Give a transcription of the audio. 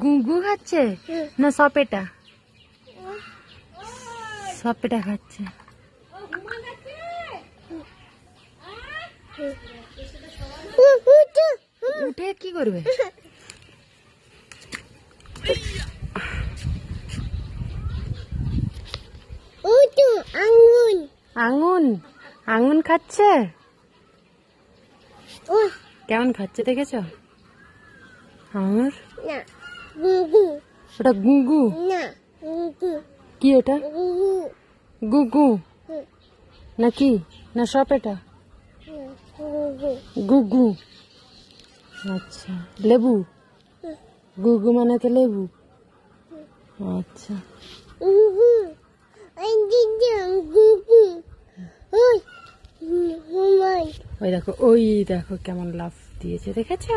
গুগু খাচ্ছে না সপেটা? সপেটা খাচ্ছে। উঠে কি করবে? আঙুন আঙুন খাচ্ছে। কেমন খাচ্ছে দেখেছ? আঙুর ওটা গুগু কি? ওটা গুগু নাকি না সপেটা? গুগু। আচ্ছা লেবু। গুগু মানে তো লেবু। আচ্ছা ওই দেখো কেমন লাফ দিয়েছে দেখেছো?